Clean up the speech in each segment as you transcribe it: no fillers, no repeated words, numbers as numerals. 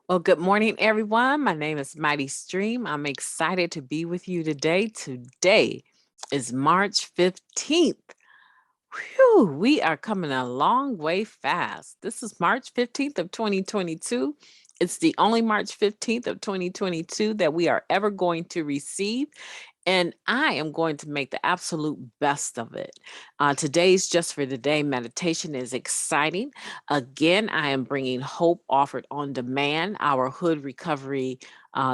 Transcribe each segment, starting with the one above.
Well, good morning, everyone. My name is MightyStream. I'm excited to be with you today. Today is March 15th. Whew, we are coming a long way fast. This is March 15th of 2022. It's the only March 15th of 2022 that we are ever going to receive. And I am going to make the absolute best of it. Today's Just for Today meditation is exciting. Again, I am bringing hope offered on demand, our H.O.O.D recovery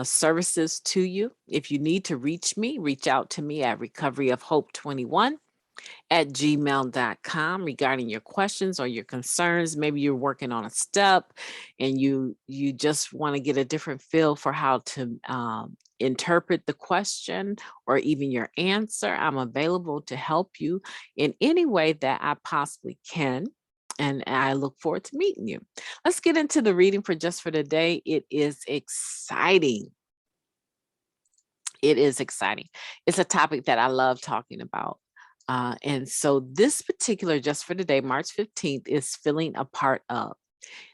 services to you. If you need to reach me, reach out to me at recoveryofhope21@gmail.com regarding your questions or your concerns. Maybe you're working on a step and you just want to get a different feel for how to interpret the question or even your answer. I'm available to help you in any way that I possibly can. And I look forward to meeting you. Let's get into the reading for Just for Today. It is exciting. It is exciting. It's a topic that I love talking about. And so this particular Just for Today, March 15th, is feeling a part of.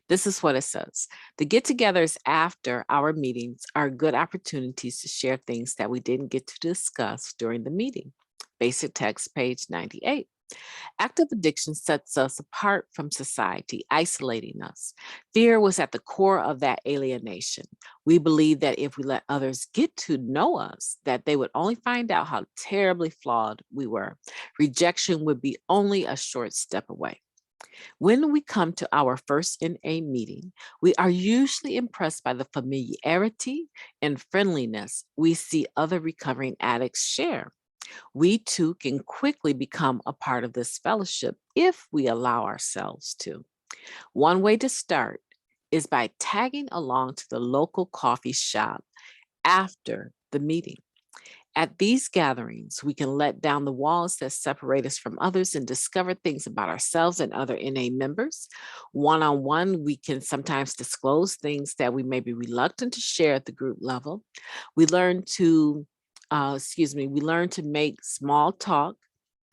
This is what it says. The get-togethers after our meetings are good opportunities to share things that we didn't get to discuss during the meeting. Basic text, page 98. Active addiction sets us apart from society, isolating us. Fear was at the core of that alienation. We believed that if we let others get to know us, that they would only find out how terribly flawed we were. Rejection would be only a short step away. When we come to our first NA meeting, we are usually impressed by the familiarity and friendliness we see other recovering addicts share. We too can quickly become a part of this fellowship if we allow ourselves to. One way to start is by tagging along to the local coffee shop after the meeting. At these gatherings, we can let down the walls that separate us from others and discover things about ourselves and other NA members. One-on-one, we can sometimes disclose things that we may be reluctant to share at the group level. We learn to make small talk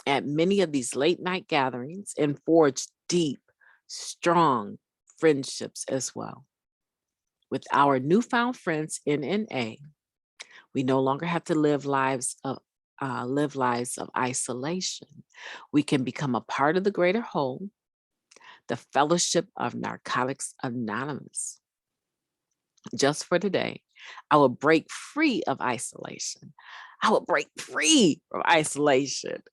at many of these late night gatherings and forge deep, strong friendships as well. With our newfound friends in NA, we no longer have to live lives of isolation. We can become a part of the greater whole, the Fellowship of Narcotics Anonymous. Just for today, I will break free of isolation. I will break free from isolation.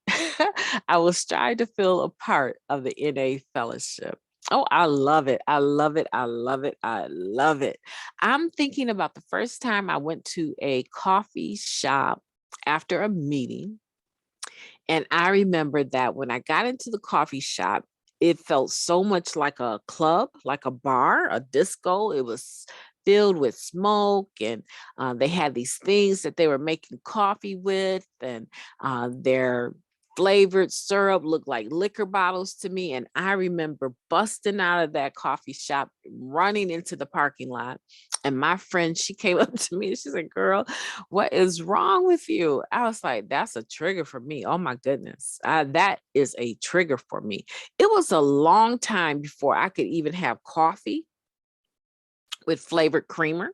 I will strive to feel a part of the NA fellowship. Oh, I love it. I love it. I love it. I love it. I'm thinking about the first time I went to a coffee shop after a meeting. And I remember that when I got into the coffee shop, it felt so much like a club, like a bar, a disco. It was filled with smoke, and they had these things that they were making coffee with, and their flavored syrup looked like liquor bottles to me. And I remember busting out of that coffee shop, running into the parking lot. And my friend, she came up to me and she said, "Girl, what is wrong with you?" I was like, that's a trigger for me. Oh my goodness. That is a trigger for me. It was a long time before I could even have coffee with flavored creamer.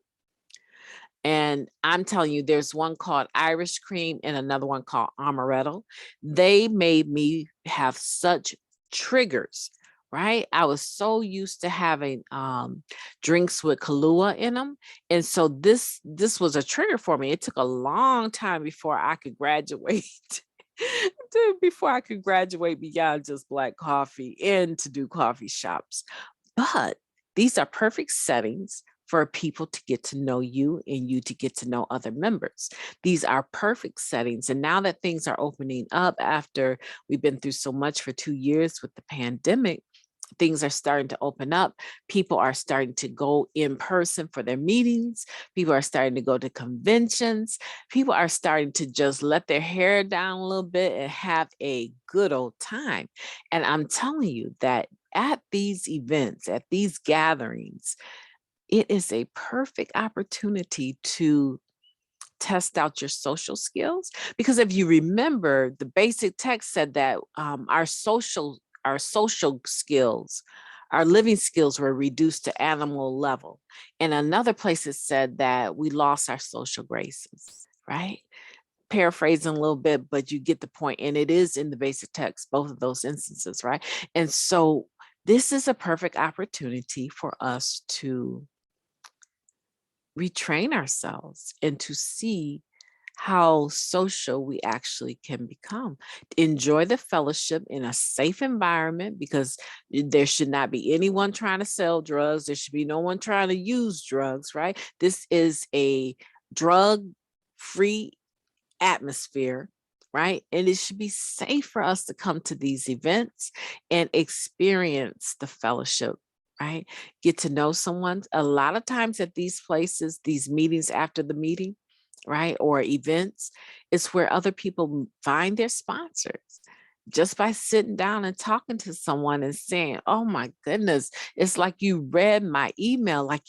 And I'm telling you, there's one called Irish cream and another one called amaretto. They made me have such triggers, right? I was so used to having drinks with Kahlua in them. And so this was a trigger for me. It took a long time before I could graduate. Before I could graduate beyond just black coffee and to do coffee shops. But these are perfect settings for people to get to know you and you to get to know other members. These are perfect settings. And now that things are opening up after we've been through so much for 2 years with the pandemic, things are starting to open up. People are starting to go in person for their meetings. People are starting to go to conventions. People are starting to just let their hair down a little bit and have a good old time. And I'm telling you that at these events, at these gatherings, it is a perfect opportunity to test out your social skills. Because if you remember, the basic text said that our social skills Our living skills were reduced to animal level. And another place it said that we lost our social graces, right? Paraphrasing a little bit, but you get the point. And it is in the basic text, both of those instances, right? And so this is a perfect opportunity for us to retrain ourselves and to see how social we actually can become. Enjoy the fellowship in a safe environment, because there should not be anyone trying to sell drugs. There should be no one trying to use drugs, right? This is a drug-free atmosphere, right? And it should be safe for us to come to these events and experience the fellowship, right? Get to know someone. A lot of times at these places, these meetings after the meeting, right, or events, it's where other people find their sponsors just by sitting down and talking to someone and saying, oh my goodness, it's like you read my email, like,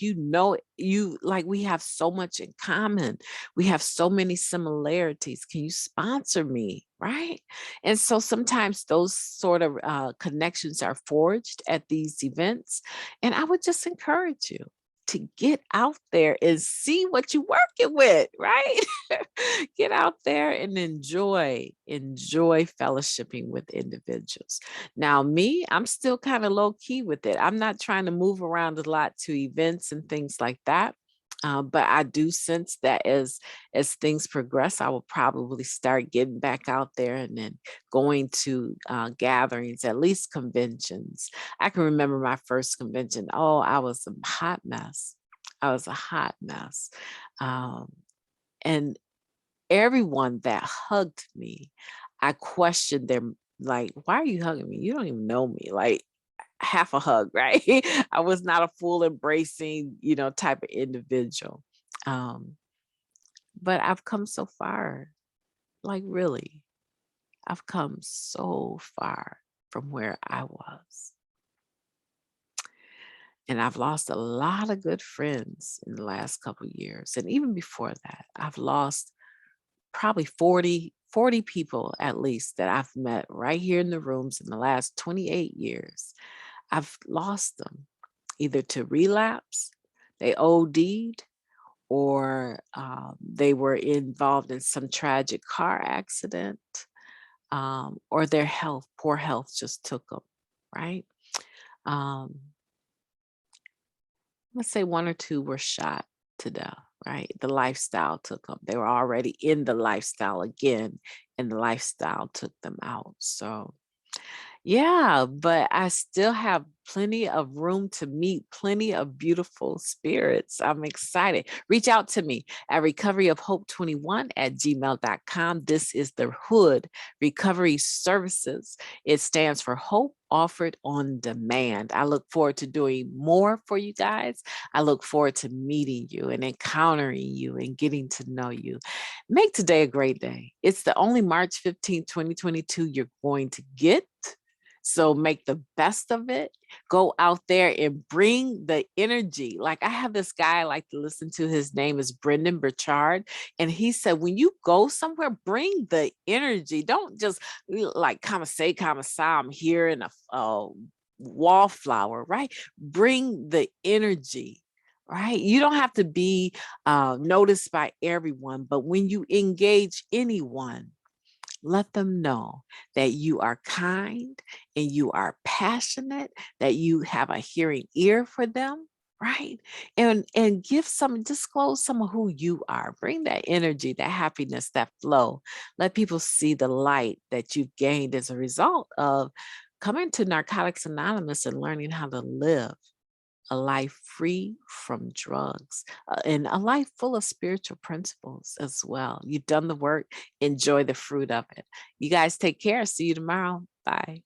like we have so much in common. We have so many similarities. Can you sponsor me? Right? And so sometimes those sort of connections are forged at these events. And I would just encourage you to get out there and see what you're working with, right? Get out there and enjoy fellowshipping with individuals. Now, me, I'm still kind of low key with it. I'm not trying to move around a lot to events and things like that. But I do sense that as things progress, I will probably start getting back out there and then going to gatherings, at least conventions. I can remember my first convention. Oh, I was a hot mess. I was a hot mess. And everyone that hugged me, I questioned them, like, why are you hugging me? You don't even know me. Like, half a hug, right? I was not a full embracing, type of individual. But I've come so far, like, really, I've come so far from where I was. And I've lost a lot of good friends in the last couple of years. And even before that, I've lost probably 40 people at least that I've met right here in the rooms in the last 28 years. I've lost them either to relapse, they OD'd, or they were involved in some tragic car accident, or their poor health just took them, right? Let's say one or two were shot to death, right? The lifestyle took them. They were already in the lifestyle again, and the lifestyle took them out. So yeah, but I still have plenty of room to meet plenty of beautiful spirits. I'm excited. Reach out to me at recoveryofhope21@gmail.com. This is the H.O.O.D Recovery Services. It stands for Hope Offered on Demand. I look forward to doing more for you guys. I look forward to meeting you and encountering you and getting to know you. Make today a great day. It's the only March 15, 2022 you're going to get. So make the best of it. Go out there and bring the energy. Like, I have this guy I like to listen to. His name is Brendan Burchard. And he said, when you go somewhere, bring the energy. Don't just like say, I'm here in a wallflower, right? Bring the energy. Right? You don't have to be noticed by everyone, but when you engage anyone, let them know that you are kind and you are passionate, that you have a hearing ear for them, right? And disclose some of who you are. Bring that energy, that happiness, that flow. Let people see the light that you've gained as a result of coming to Narcotics Anonymous and learning how to live a life free from drugs, and a life full of spiritual principles as well. You've done the work. Enjoy the fruit of it. You guys take care. See you tomorrow. Bye.